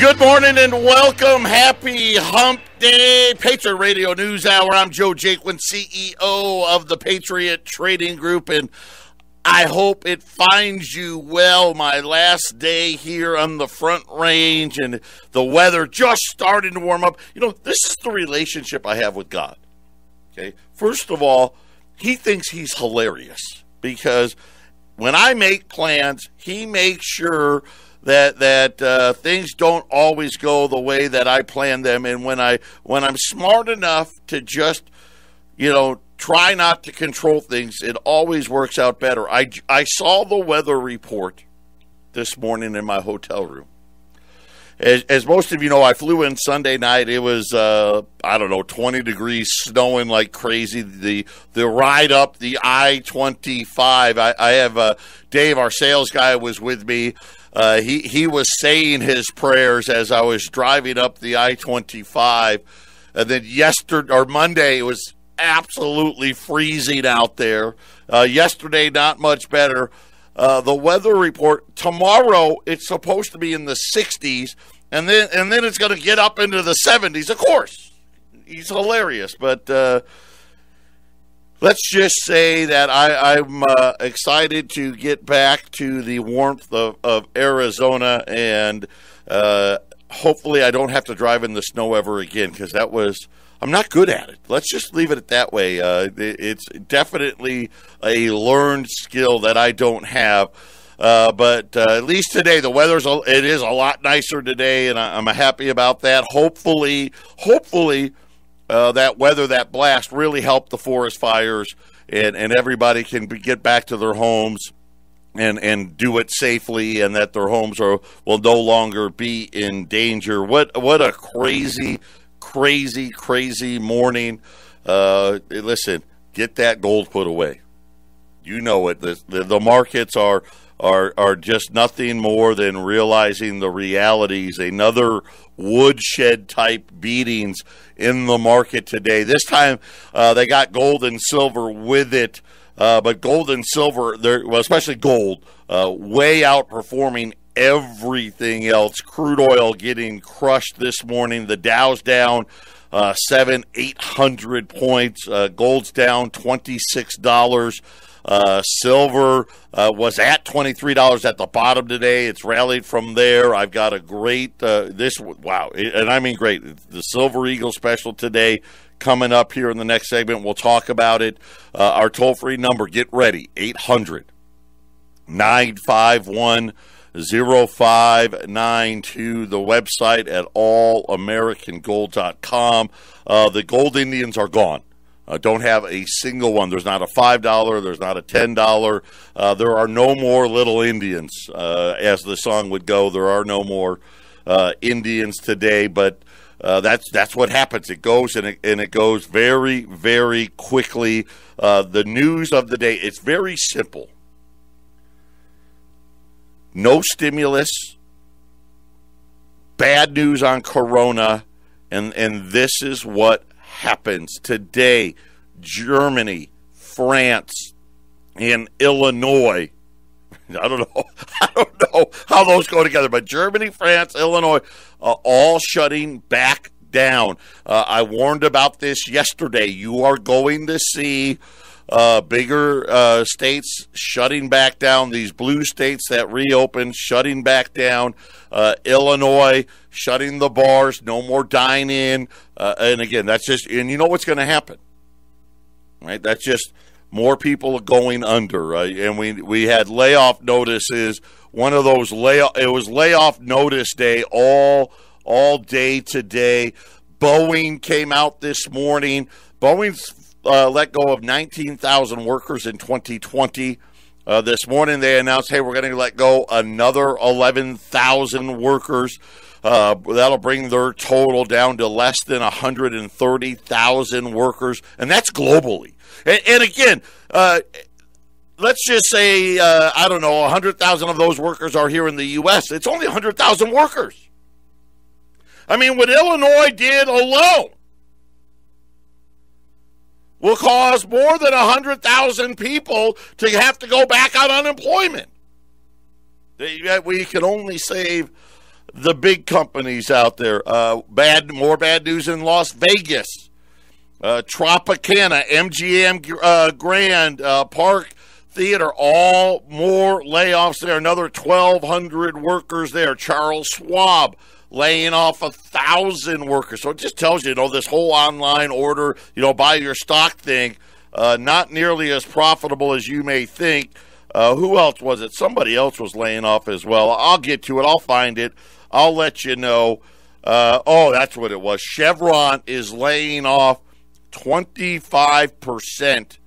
Good morning and welcome. Happy Hump Day. Patriot Radio News Hour. I'm Joe Jaquin, CEO of the Patriot Trading Group, and I hope it finds you well. My last day here on the Front Range, and the weather just starting to warm up. You know, this is the relationship I have with God. Okay, first of all, He thinks He's hilarious because when I make plans, He makes sure that things don't always go the way that I plan them. And when I'm smart enough to just, try not to control things, it always works out better. I saw the weather report this morning in my hotel room. As most of you know, I flew in Sunday night. It was, 20 degrees, snowing like crazy. The ride up the I-25, I have Dave, our sales guy, was with me. He was saying his prayers as I was driving up the I-25. And then Monday, it was absolutely freezing out there. Yesterday, not much better. The weather report, tomorrow, it's supposed to be in the 60s, and then it's going to get up into the 70s. Of course, he's hilarious, but let's just say that I'm excited to get back to the warmth of Arizona, and hopefully I don't have to drive in the snow ever again, because I'm not good at it. Let's just leave it at that way. It's definitely a learned skill that I don't have. But at least today, the it is a lot nicer today, and I'm happy about that. Hopefully, that weather, that blast, really helped the forest fires, and everybody can get back to their homes and do it safely, and that their homes will no longer be in danger. What a crazy morning. Listen, get that gold put away. You know it. The markets are just nothing more than realizing the realities. Another woodshed type beatings in the market today. This time they got gold and silver with it, but gold and silver, especially gold, way outperforming everything else. Crude oil getting crushed this morning. The Dow's down 800 points. Gold's down $26. Silver was at $23 at the bottom today. It's rallied from there. I've got a great and I mean great. The Silver Eagle special today coming up here in the next segment. We'll talk about it. Our toll-free number, get ready, 800-951-0592. The website at allamericangold.com. The gold Indians are gone. Don't have a single one. There's not a $5. There's not a $10. There are no more little Indians, as the song would go. There are no more Indians today, but that's what happens. It goes and it goes very, very quickly. The news of the day, it's very simple. No stimulus, bad news on Corona, and this is what happens today. Germany, France, and Illinois. I don't know how those go together, but Germany, France, Illinois, all shutting back down. I warned about this yesterday. You are going to see bigger states shutting back down. These blue states that reopened, shutting back down. Illinois shutting the bars, no more dine-in. And again, and you know what's going to happen, right? That's just more people going under. And we had layoff notices. One of those it was layoff notice day all day today. Boeing came out this morning. Boeing's let go of 19,000 workers in 2020. This morning they announced, hey, we're going to let go another 11,000 workers. That'll bring their total down to less than 130,000 workers, and that's globally. And again, let's just say, 100,000 of those workers are here in the U.S. It's only 100,000 workers. I mean, what Illinois did alone will cause more than 100,000 people to have to go back on unemployment. We can only save the big companies out there. More bad news in Las Vegas. Tropicana, MGM Grand, Park Theater, all more layoffs there. Another 1,200 workers there. Charles Schwab laying off 1,000 workers. So it just tells you, this whole online order, buy your stock thing, not nearly as profitable as you may think. Who else was it? Somebody else was laying off as well. I'll get to it. I'll find it. I'll let you know. That's what it was. Chevron is laying off 25%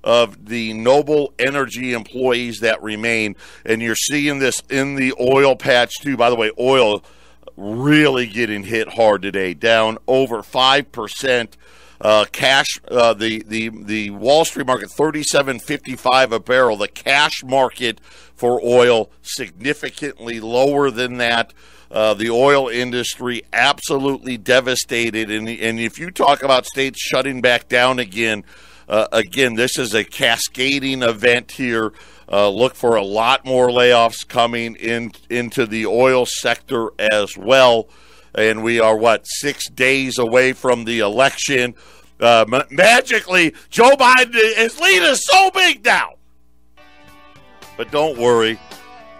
of the Noble Energy employees that remain. And you're seeing this in the oil patch, too. By the way, oil really getting hit hard today, down over 5%. Cash, the Wall Street market, $37.55 a barrel. The cash market for oil significantly lower than that. The oil industry absolutely devastated. And if you talk about states shutting back down again, this is a cascading event here. Look for a lot more layoffs coming into the oil sector as well. And we are, 6 days away from the election. Magically, Joe Biden, his lead is so big now. But don't worry.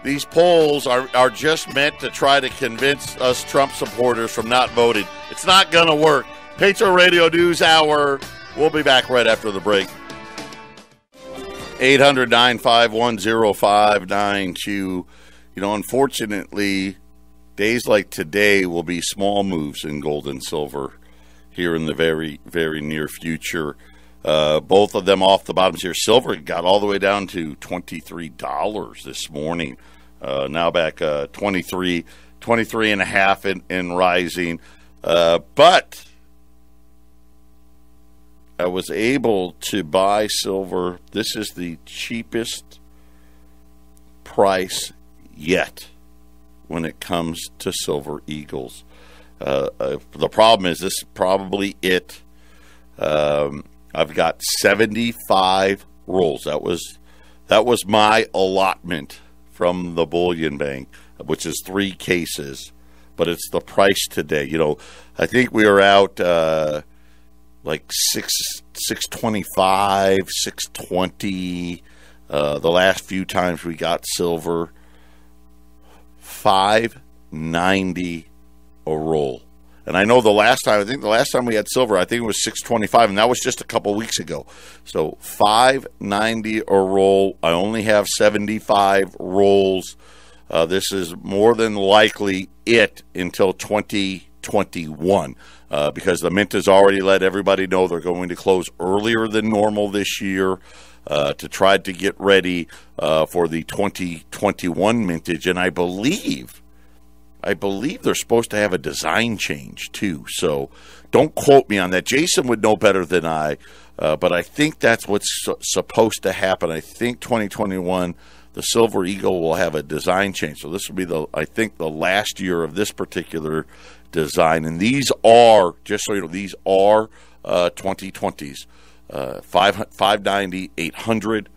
These polls are just meant to try to convince us Trump supporters from not voting. It's not going to work. Patriot Radio News Hour. We'll be back right after the break. 800-951-0592. Unfortunately, days like today will be small moves in gold and silver here in the very, very near future. Both of them off the bottoms here. Silver got all the way down to $23 this morning. Now back 23 and a half and rising. But I was able to buy silver. This is the cheapest price yet when it comes to Silver Eagles. The problem is this is probably it. I've got 75 rolls. That was my allotment from the Bullion Bank, which is 3 cases. But it's the price today. I think we were out like 625, 620. The last few times we got silver, $5.90 a roll. And I know the last time we had silver, I think it was $6.25, and that was just a couple weeks ago. So $5.90 a roll. I only have 75 rolls. This is more than likely it until 2021, because the Mint has already let everybody know they're going to close earlier than normal this year to try to get ready for the 2021 mintage. And I believe they're supposed to have a design change, too. So don't quote me on that. Jason would know better than I, but I think that's what's supposed to happen. I think 2021, the Silver Eagle will have a design change. So this will be, the last year of this particular design. And these are, just so you know, these are 2020s. 590, 800,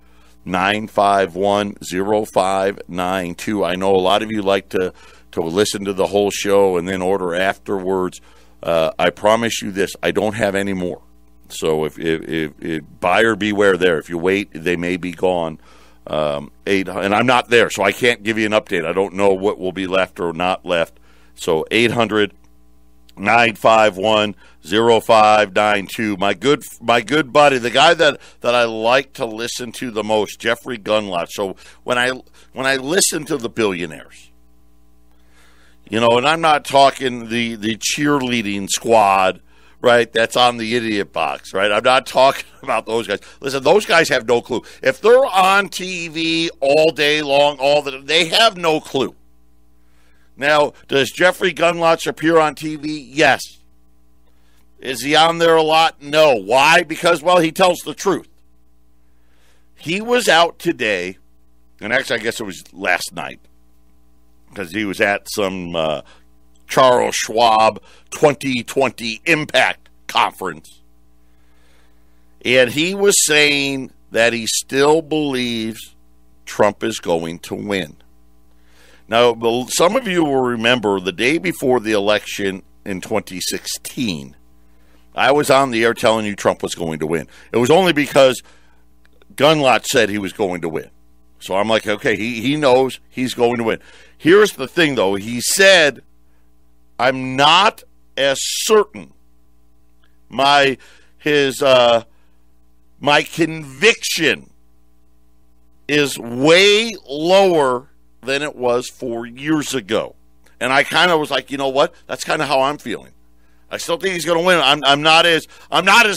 951, 0592. I know a lot of you like to listen to the whole show and then order afterwards. I promise you this, I don't have any more. So if buyer beware there. If you wait, they may be gone. And I'm not there, so I can't give you an update. I don't know what will be left or not left. So 800-951-0592. My good buddy, the guy that I like to listen to the most, Jeffrey Gunlotz. So when I listen to the billionaires, and I'm not talking the cheerleading squad, right, that's on the idiot box, right? I'm not talking about those guys. Listen, those guys have no clue. If they're on TV all day long, they have no clue. Now, does Jeffrey Gunlotz appear on TV? Yes. Is he on there a lot? No. Why? Because, he tells the truth. He was out today, and actually I guess it was last night, because he was at some Charles Schwab 2020 Impact Conference. And he was saying that he still believes Trump is going to win. Now, some of you will remember the day before the election in 2016, I was on the air telling you Trump was going to win. It was only because Gunlotz said he was going to win. So I'm like, okay, he knows he's going to win. Here's the thing, though. He said, I'm not as certain. My conviction is way lower than it was 4 years ago. And I kind of was like, you know what? That's kind of how I'm feeling. I still think he's going to win. I'm not as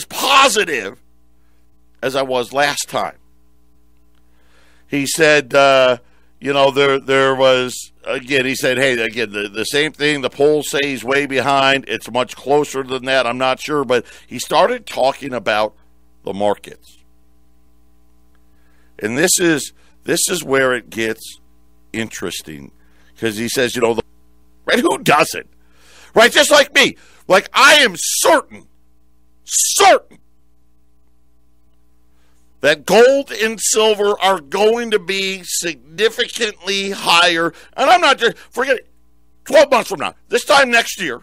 positive as I was last time. He said, there was, again, he said, hey, again, the same thing. The polls say he's way behind. It's much closer than that. I'm not sure. But he started talking about the markets. And this is where it gets interesting, because he says, right? Who doesn't? Right? Just like me. Like, I am certain that gold and silver are going to be significantly higher. And I'm not just, forget it, 12 months from now, this time next year,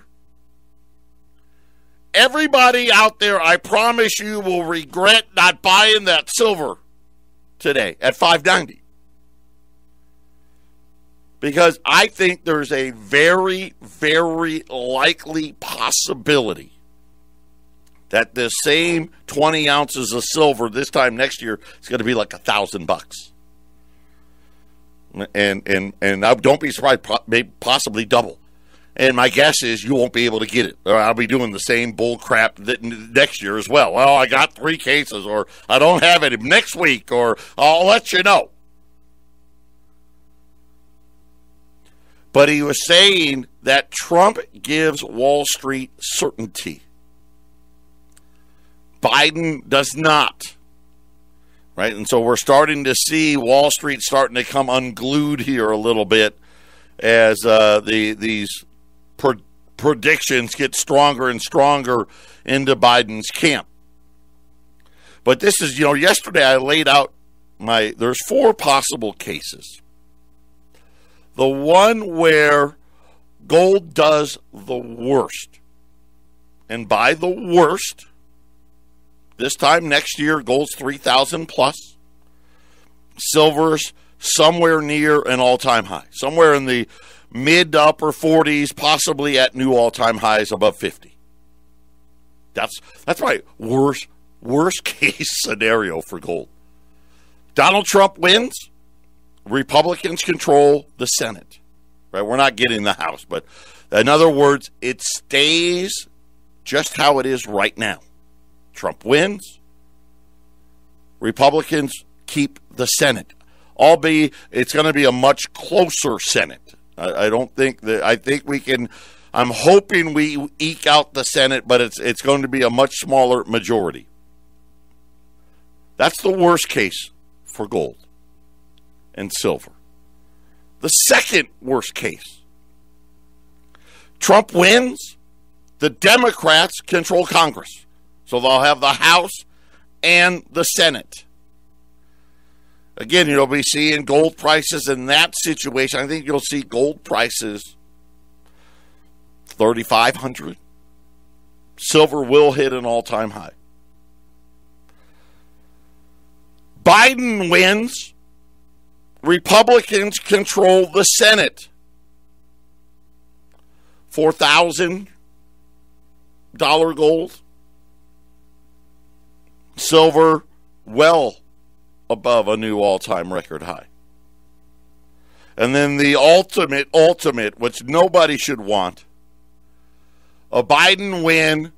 everybody out there, I promise you, will regret not buying that silver today at $5.90. Because I think there's a very, very likely possibility that the same 20 ounces of silver this time next year is going to be like $1,000. And don't be surprised, maybe possibly double. And my guess is you won't be able to get it. Or I'll be doing the same bull crap next year as well. Well, I got 3 cases, or I don't have it next week, or I'll let you know. But he was saying that Trump gives Wall Street certainty. Biden does not. Right? And so we're starting to see Wall Street starting to come unglued here a little bit as these predictions get stronger and stronger into Biden's camp. But this is, yesterday I laid out there's 4 possible cases. The one where gold does the worst. And by the worst, this time next year, gold's 3,000 plus. Silver's somewhere near an all-time high. Somewhere in the mid to upper 40s, possibly at new all-time highs above 50. That's my worst case scenario for gold. Donald Trump wins. Republicans control the Senate, right? We're not getting the House, but in other words, it stays just how it is right now. Trump wins. Republicans keep the Senate. Albeit, it's going to be a much closer Senate. I think we can. I'm hoping we eke out the Senate, but it's going to be a much smaller majority. That's the worst case for gold and silver. The second worst case, Trump wins, the Democrats control Congress. So they'll have the House and the Senate. Again, you'll be seeing gold prices in that situation. I think you'll see gold prices $3,500. Silver will hit an all-time high. Biden wins. Republicans control the Senate. $4,000 gold. Silver well above a new all-time record high. And then the ultimate, which nobody should want, a Biden win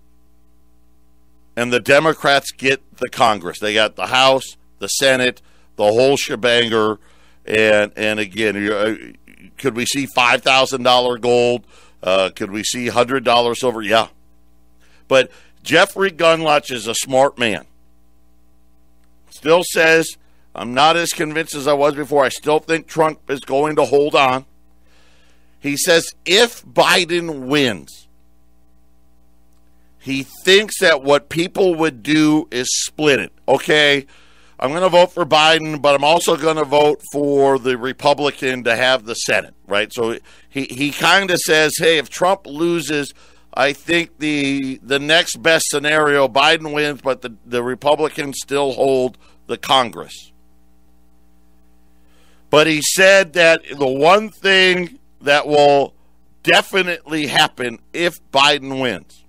and the Democrats get the Congress. They got the House, the Senate, the whole shebanger. And again, could we see $5,000 gold? Could we see $100 silver? Yeah. But Jeffrey Gunlotch is a smart man. Still says, I'm not as convinced as I was before. I still think Trump is going to hold on. He says if Biden wins, he thinks that what people would do is split it. Okay, I'm going to vote for Biden, but I'm also going to vote for the Republican to have the Senate, right? So he kind of says, hey, if Trump loses, I think the next best scenario, Biden wins, but the Republicans still hold the Congress. But he said that the one thing that will definitely happen if Biden wins,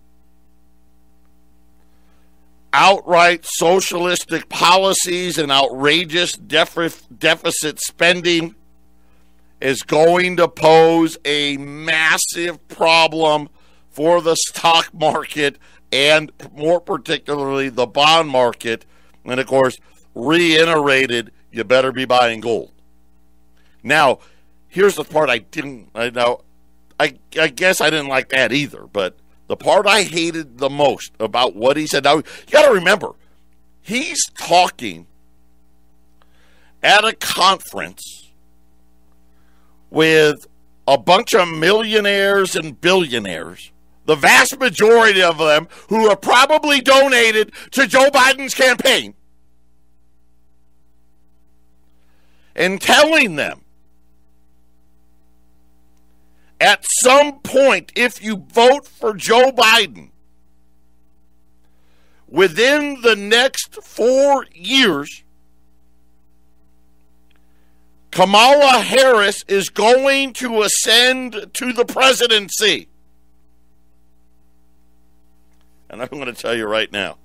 outright socialistic policies and outrageous deficit spending is going to pose a massive problem for the stock market and more particularly the bond market. And of course, reiterated, you better be buying gold. Now, here's the part I guess I didn't like that either, but the part I hated the most about what he said. Now, you got to remember, he's talking at a conference with a bunch of millionaires and billionaires, the vast majority of them who have probably donated to Joe Biden's campaign, and telling them, at some point, if you vote for Joe Biden, within the next 4 years, Kamala Harris is going to ascend to the presidency. And I'm going to tell you right now,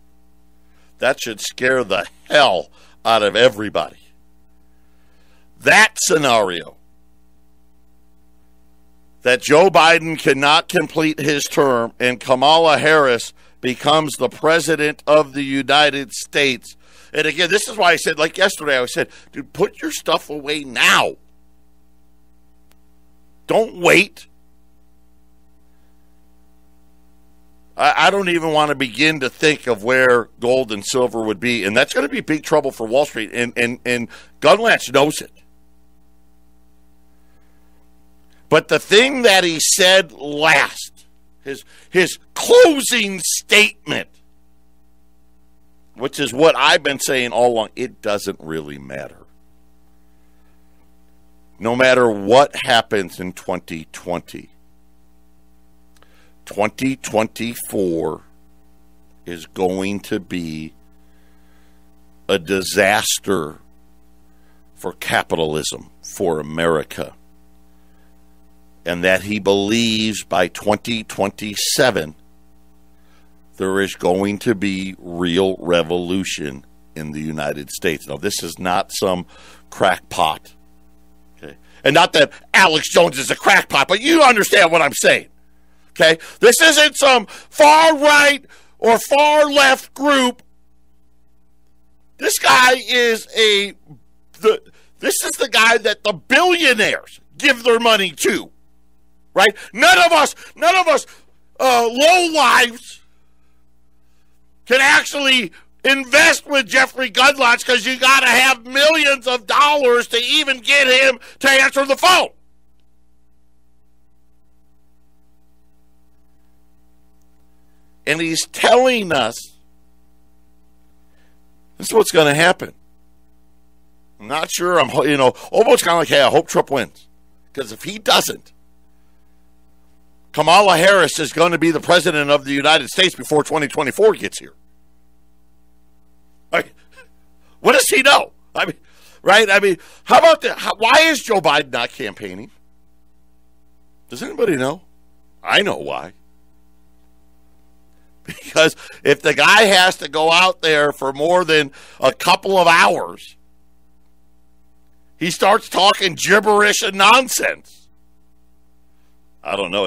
that should scare the hell out of everybody. That scenario, that Joe Biden cannot complete his term and Kamala Harris becomes the president of the United States. And again, this is why I said, like yesterday, I said, dude, put your stuff away now. Don't wait. I don't even want to begin to think of where gold and silver would be. And that's going to be big trouble for Wall Street. And Gunlotz knows it. But the thing that he said last, his closing statement, which is what I've been saying all along, it doesn't really matter. No matter what happens in 2020, 2024 is going to be a disaster for capitalism, for America. And that he believes by 2027 there is going to be real revolution in the United States. Now, this is not some crackpot. Okay? And not that Alex Jones is a crackpot, but you understand what I'm saying. Okay? This isn't some far right or far left group. This guy is this is the guy that the billionaires give their money to. Right? None of us low lives can actually invest with Jeffrey Gunlotz because you got to have millions of dollars to even get him to answer the phone. And he's telling us this is what's going to happen. I'm not sure. Almost kind of like, hey, I hope Trump wins. Because if he doesn't, Kamala Harris is going to be the president of the United States before 2024 gets here. Like, what does he know? Right? How about that? Why is Joe Biden not campaigning? Does anybody know? I know why. Because if the guy has to go out there for more than a couple of hours, he starts talking gibberish and nonsense. I don't know.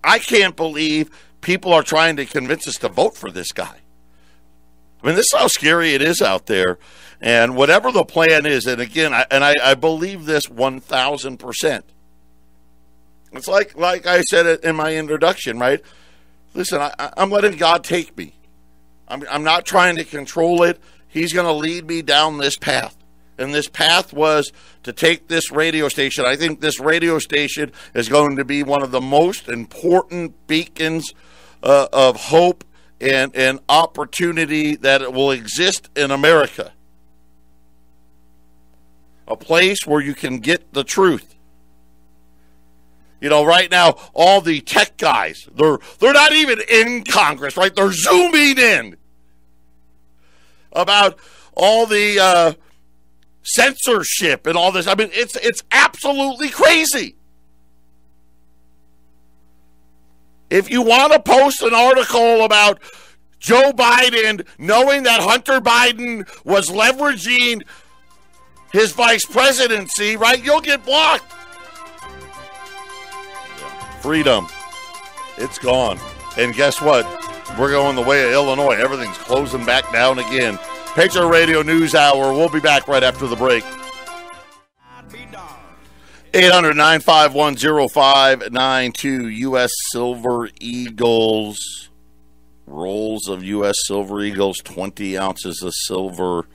I can't believe people are trying to convince us to vote for this guy. I mean, this is how scary it is out there. And whatever the plan is, and again, I believe this 1,000%. It's like I said in my introduction, right? Listen, I'm letting God take me. I'm not trying to control it. He's going to lead me down this path. And this path was to take this radio station. I think this radio station is going to be one of the most important beacons of hope and opportunity that will exist in America. A place where you can get the truth. You know, right now, all the tech guys, they're not even in Congress, right? They're zooming in about all the censorship and all this. I mean, it's absolutely crazy. If you want to post an article about Joe Biden knowing that Hunter Biden was leveraging his vice presidency, right, you'll get blocked. Freedom. It's gone. And guess what? We're going the way of Illinois. Everything's closing back down again. Patriot Radio News Hour. We'll be back right after the break. 800-951-0592. U.S. Silver Eagles. Rolls of U.S. Silver Eagles. 20 ounces of silver.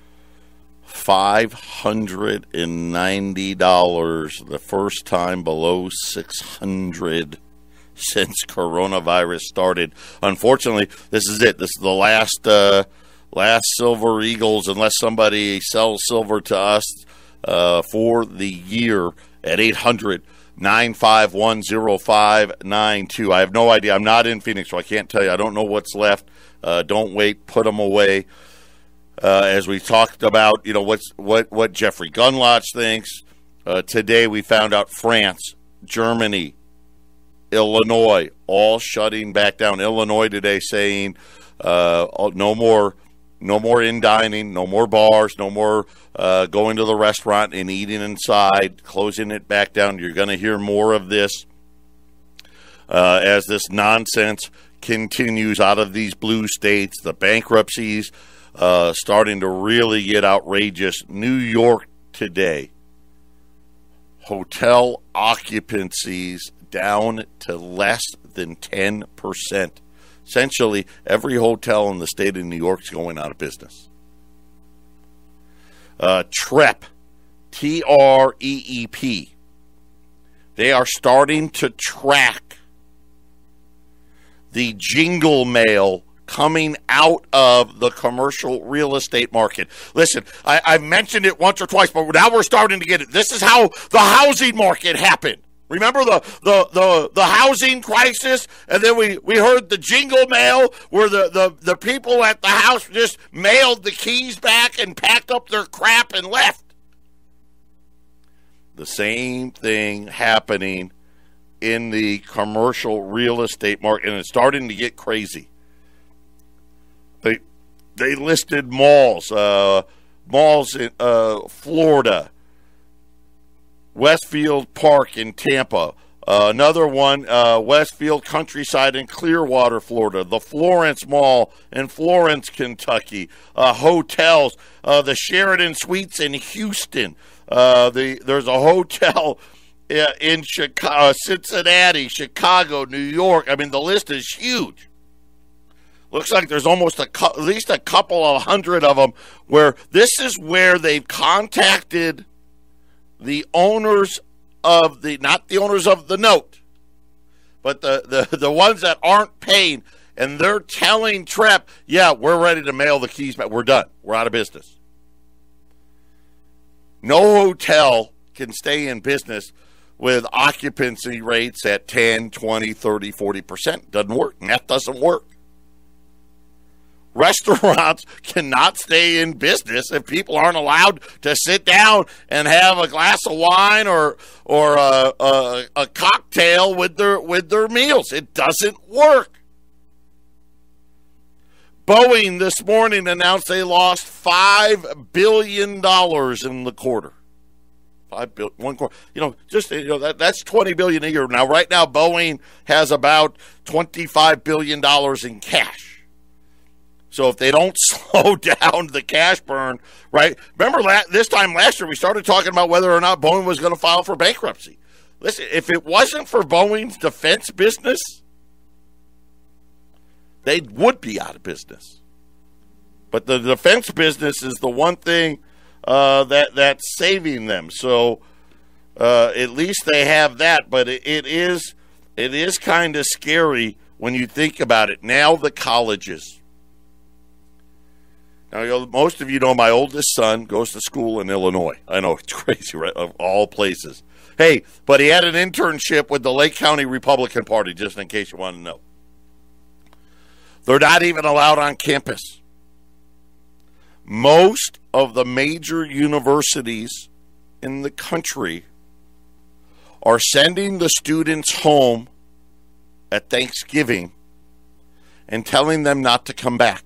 $590. The first time below 600 since coronavirus started. Unfortunately, this is it. This is the last Silver Eagles, unless somebody sells silver to us for the year at 800-951-0592. I have no idea. I'm not in Phoenix, so I can't tell you. I don't know what's left. Don't wait. Put them away. As we talked about, you know, what Jeffrey Gunlotz thinks. Today we found out France, Germany, Illinois, all shutting back down. Illinois today saying no more in dining, no more bars, no more going to the restaurant and eating inside, closing it back down. You're going to hear more of this as this nonsense continues out of these blue states, the bankruptcies starting to really get outrageous. New York today, hotel occupancies down to less than 10%. Essentially, every hotel in the state of New York is going out of business. TREP, T-R-E-E-P, they are starting to track the jingle mail coming out of the commercial real estate market. Listen, I've mentioned it once or twice, but now we're starting to get it. This is how the housing market happened. Remember the housing crisis? And then we heard the jingle mail where the people at the house just mailed the keys back and packed up their crap and left. The same thing happening in the commercial real estate market, and it's starting to get crazy. They listed malls in Florida, Westfield Park in Tampa, another one, Westfield Countryside in Clearwater, Florida, the Florence Mall in Florence, Kentucky, hotels, the Sheridan Suites in Houston, there's a hotel in Chicago, Cincinnati, Chicago, New York. I mean, the list is huge. Looks like there's almost at least a couple of hundred of them where this is where they've contacted the owners of not the owners of the note, but the ones that aren't paying, and they're telling TREP, yeah, we're ready to mail the keys back. We're done. We're out of business. No hotel can stay in business with occupancy rates at 10, 20, 30, 40%. Doesn't work. Math doesn't work. Restaurants cannot stay in business if people aren't allowed to sit down and have a glass of wine or a cocktail with their meals. It doesn't work. Boeing this morning announced they lost $5 billion in the quarter. One quarter. That's $20 billion a year. Now, right now, Boeing has about $25 billion in cash. So if they don't slow down the cash burn, right? Remember this time last year we started talking about whether or not Boeing was going to file for bankruptcy. Listen, if it wasn't for Boeing's defense business, they would be out of business. But the defense business is the one thing that's saving them. So at least they have that. But it is kind of scary when you think about it. Now the colleges. Now, most of you know my oldest son goes to school in Illinois. I know, it's crazy, right? Of all places. Hey, but he had an internship with the Lake County Republican Party, just in case you want to know. They're not even allowed on campus. Most of the major universities in the country are sending the students home at Thanksgiving and telling them not to come back.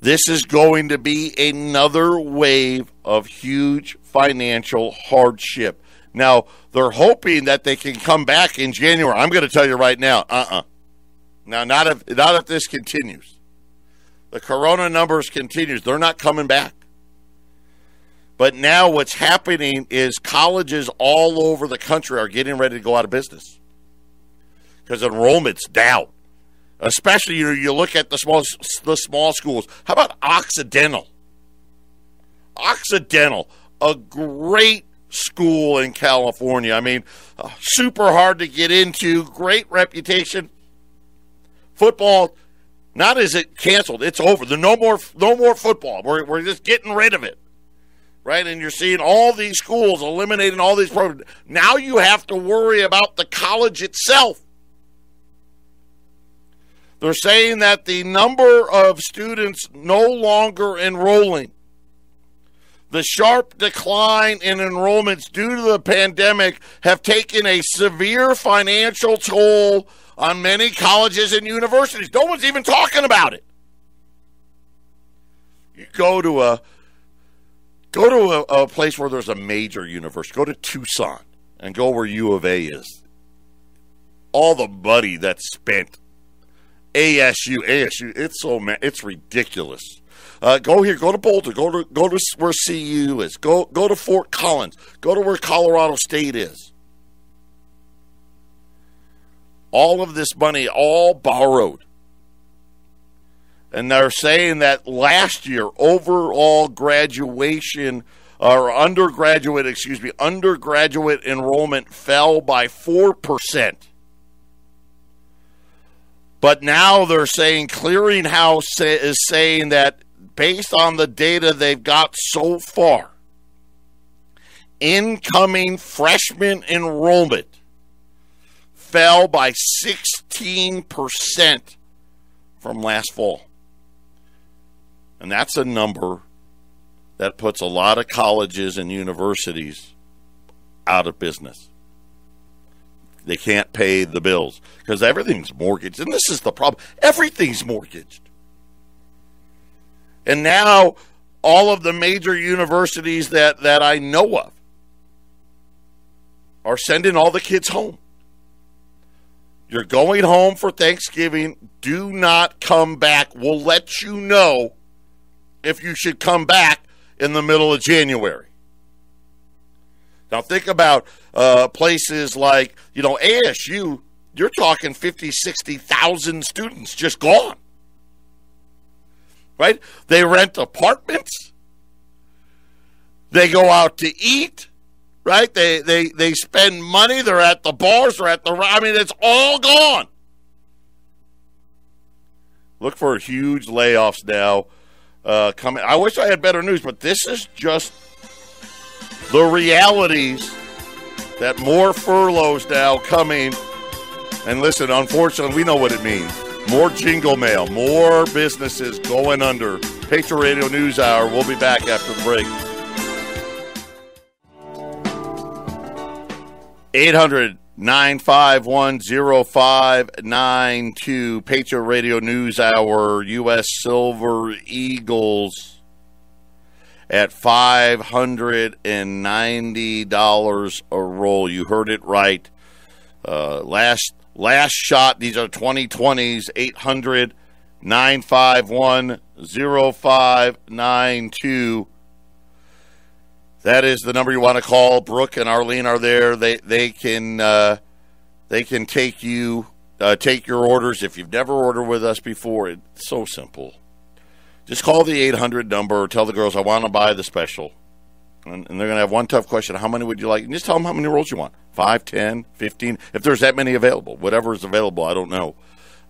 This is going to be another wave of huge financial hardship. Now, they're hoping that they can come back in January. I'm going to tell you right now, Now, not if this continues. The corona numbers continues. They're not coming back. But now what's happening is colleges all over the country are getting ready to go out of business because enrollment's down. Especially, you look at the small schools. How about Occidental? Occidental, a great school in California. I mean, super hard to get into, great reputation. Football, not is it canceled, it's over. There's no more football. We're just getting rid of it. Right? And you're seeing all these schools eliminating all these programs. Now you have to worry about the college itself. They're saying that the number of students no longer enrolling, the sharp decline in enrollments due to the pandemic have taken a severe financial toll on many colleges and universities. No one's even talking about it. You go to a place where there's a major university. Go to Tucson and go where U of A is. All the money that's spent. ASU, it's ridiculous. Go here, go to Boulder, go to where CU is, go to Fort Collins, go to where Colorado State is. All of this money, all borrowed. And they're saying that last year, overall graduation, or undergraduate enrollment fell by 4%. But now they're saying Clearinghouse is saying that based on the data they've got so far, incoming freshman enrollment fell by 16% from last fall. And that's a number that puts a lot of colleges and universities out of business. They can't pay the bills because everything's mortgaged. And this is the problem. Everything's mortgaged. And now all of the major universities that I know of are sending all the kids home. You're going home for Thanksgiving. Do not come back. We'll let you know if you should come back in the middle of January. Now think about places like, ASU, you're talking 50, 60,000 students just gone. Right? They rent apartments. They go out to eat. Right? They spend money. They're at the bars. It's all gone. Look for huge layoffs now coming. I wish I had better news, but this is just the realities that more furloughs now coming. And listen, unfortunately, we know what it means. More jingle mail, more businesses going under. Patriot Radio News Hour. We'll be back after the break. 800-951-0592. Patriot Radio News Hour. U.S. Silver Eagles at $590 a roll. You heard it right. Last shot. These are 2020s. 800-951-0592. That is the number you want to call. Brooke and Arlene are there. They can take your orders if you've never ordered with us before. It's so simple. Just call the 800 number or tell the girls I want to buy the special. And they're going to have one tough question. How many would you like? And just tell them how many rolls you want. 5, 10, 15. If there's that many available. Whatever is available, I don't know.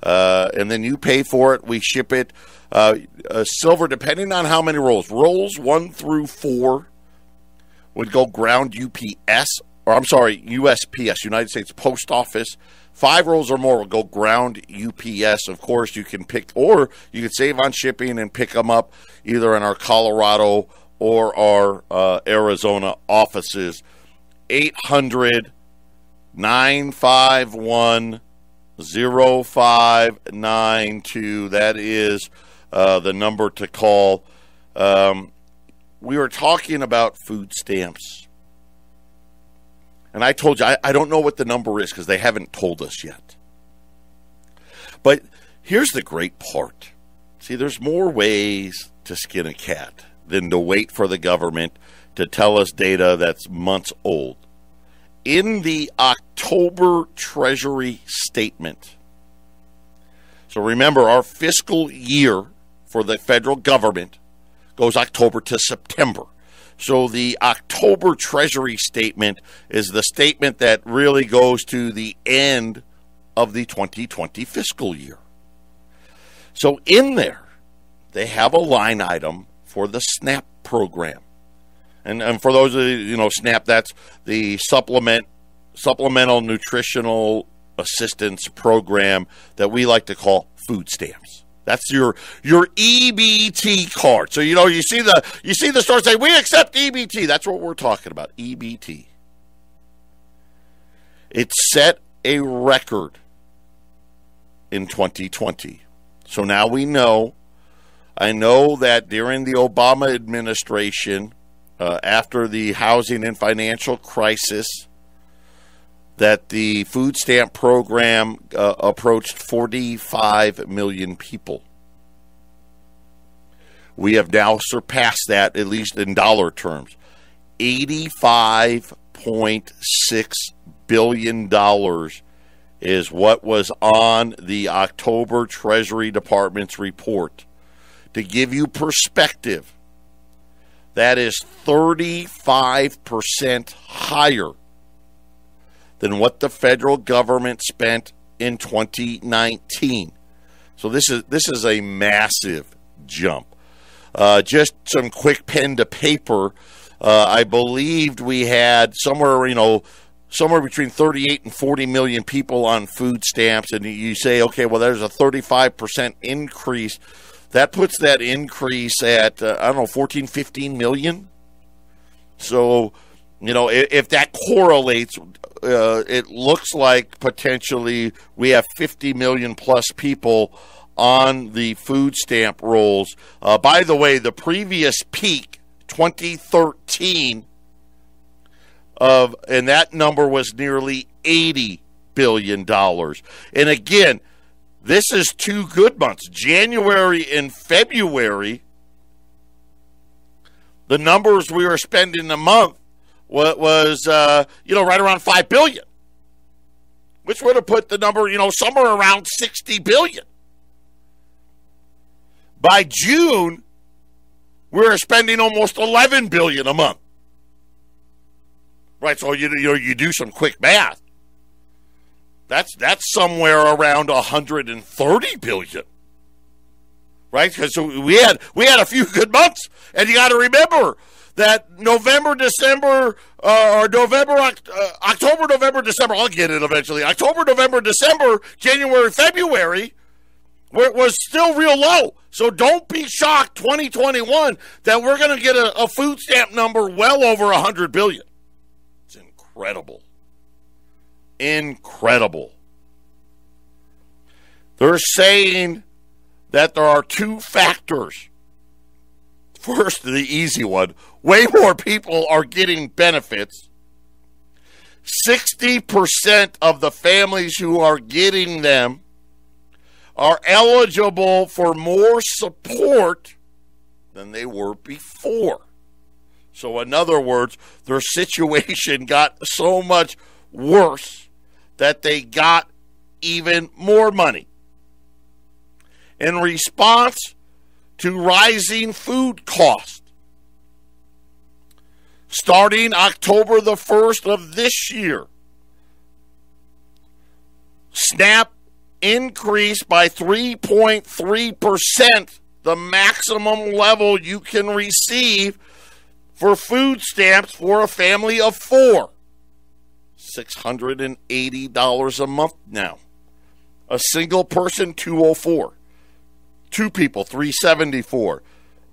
And then you pay for it. We ship it. Silver, depending on how many rolls. Rolls 1 through 4 would go ground UPS. Or I'm sorry, USPS, United States Post Office. 5 rolls or more will go ground UPS. Of course, you can pick, or you can save on shipping and pick them up either in our Colorado or our Arizona offices. 800-951-0592. That is the number to call. We were talking about food stamps. And I told you, I don't know what the number is because they haven't told us yet. But here's the great part. See, there's more ways to skin a cat than to wait for the government to tell us data that's months old. In the October Treasury statement, so remember, our fiscal year for the federal government goes October to September. So the October Treasury statement is the statement that really goes to the end of the 2020 fiscal year. So in there, they have a line item for the SNAP program. And for those of you, SNAP, that's the Supplemental Nutritional Assistance Program that we like to call food stamps. That's your EBT card. So you see the store say we accept EBT. That's what we're talking about, EBT. It set a record in 2020. So now we know. I know that during the Obama administration, after the housing and financial crisis, that the food stamp program approached 45 million people. We have now surpassed that, at least in dollar terms. $85.6 billion is what was on the October Treasury Department's report. To give you perspective, that is 35% higher than what the federal government spent in 2019. So this is a massive jump. Just some quick pen to paper. I believed we had somewhere between 38 and 40 million people on food stamps, and you say, okay, well, there's a 35% increase. That puts that increase at, 14, 15 million. So, if that correlates, it looks like potentially we have 50 million plus people on the food stamp rolls. By the way, the previous peak, 2013, and that number was nearly $80 billion. And again, this is 2 good months. January and February, the numbers we were spending a month was right around $5 billion, which would have put the number, somewhere around $60 billion. By June, we were spending almost $11 billion a month. Right, so you do some quick math. That's somewhere around $130 billion, right? Because we had a few good months, and you got to remember that October, November, December. I'll get it eventually. October, November, December, January, February was still real low. So don't be shocked, 2021, that we're going to get a food stamp number well over $100 billion. It's incredible. Incredible. They're saying that there are 2 factors. First, the easy one. Way more people are getting benefits. 60% of the families who are getting them are eligible for more support than they were before. So in other words, their situation got so much worse that they got even more money. In response to rising food costs, starting October the 1st of this year, SNAP increased by 3.3%, the maximum level you can receive for food stamps for a family of four. $680 a month now. A single person, $204. Two people, $374.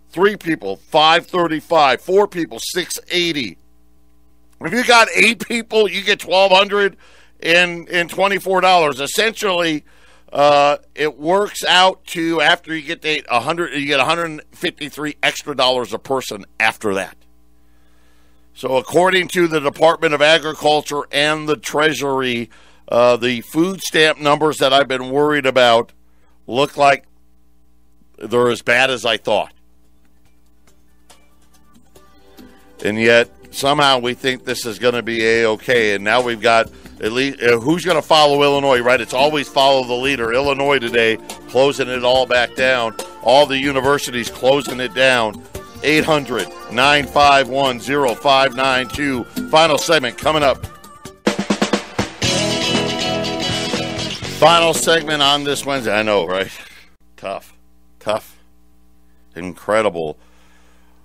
Three people, $535. Four people, $680. If you got 8 people, you get $1,224. Essentially, it works out to, after you get to 100, you get $153 extra a person after that. So according to the Department of Agriculture and the Treasury, the food stamp numbers that I've been worried about look like they're as bad as I thought. And yet, somehow we think this is going to be A-okay. And now we've got, at least, who's going to follow Illinois, right? It's always follow the leader. Illinois today closing it all back down. All the universities closing it down. 800-951-0592. Final segment coming up. Final segment on this Wednesday. I know, right? Tough. Incredible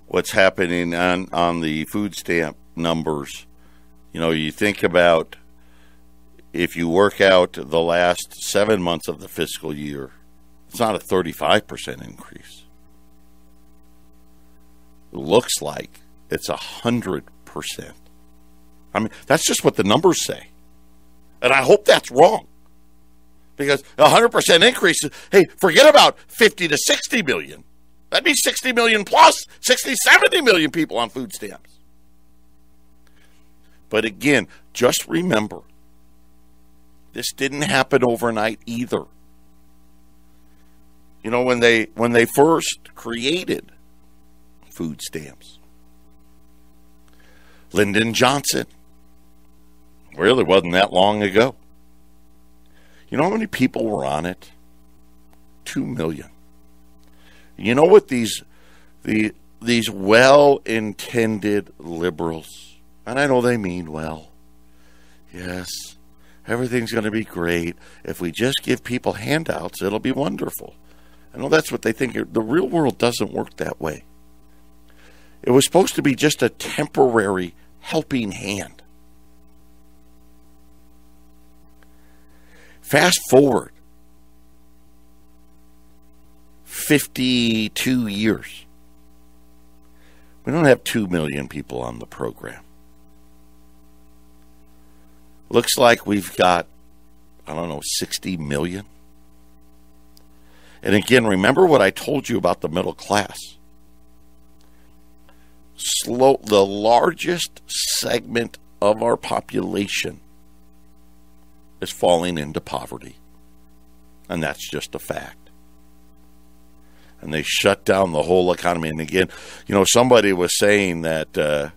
what's happening on the food stamp numbers. You know, you think about if you work out the last 7 months of the fiscal year, it's not a 35% increase. It looks like it's 100%. I mean, that's just what the numbers say. And I hope that's wrong. Because 100% increase, hey, forget about 50 to 60 million. That'd be 60 million plus, 60, 70 million people on food stamps. But again, just remember, this didn't happen overnight either. You know, when they first created food stamps, Lyndon Johnson, really wasn't that long ago. You know how many people were on it? 2 million. You know what these well-intended liberals, and I know they mean well, yes, everything's going to be great. If we just give people handouts, it'll be wonderful. I know that's what they think. The real world doesn't work that way. It was supposed to be just a temporary helping hand. Fast forward 52 years. We don't have 2 million people on the program. Looks like we've got, 60 million. And again, remember what I told you about the middle class. The largest segment of our population is falling into poverty. And that's just a fact. And they shut down the whole economy. And again, somebody was saying that, and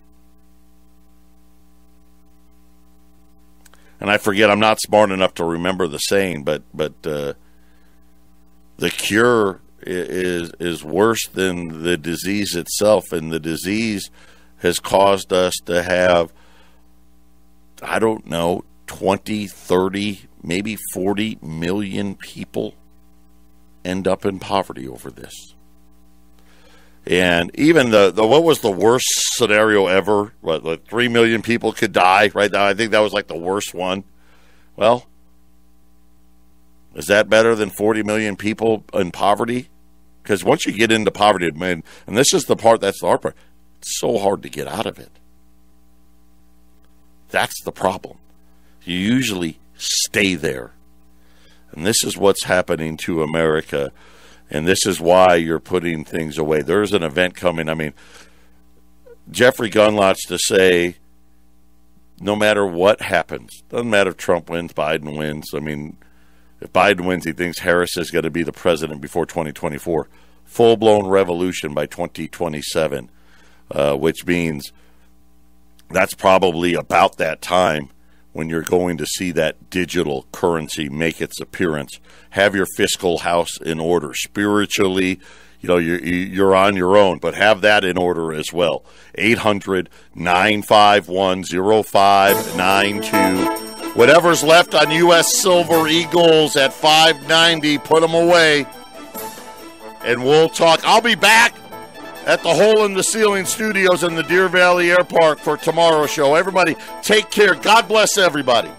I forget, I'm not smart enough to remember the saying, but the cure is worse than the disease itself. And the disease has caused us to have, 20, 30, maybe 40 million people end up in poverty over this. And even what was the worst scenario ever? What, 3 million people could die right now? I think that was like the worst one. Well, is that better than 40 million people in poverty? Because once you get into poverty, man, and this is the part that's the hard part, it's so hard to get out of it. That's the problem. You usually stay there. And this is what's happening to America. And this is why you're putting things away. There's an event coming. I mean, Jeffrey Gunlotz to say, no matter what happens, doesn't matter if Trump wins, Biden wins. I mean, if Biden wins, he thinks Harris is going to be the president before 2024. Full-blown revolution by 2027, which means that's probably about that time when you're going to see that digital currency make its appearance. Have your fiscal house in order. Spiritually, you're on your own, but have that in order as well. 800-951-0592. Whatever's left on U.S. Silver Eagles at 590, put them away. And we'll talk. I'll be back at the Hole in the Ceiling Studios in the Deer Valley Air Park for tomorrow's show. Everybody, take care. God bless everybody.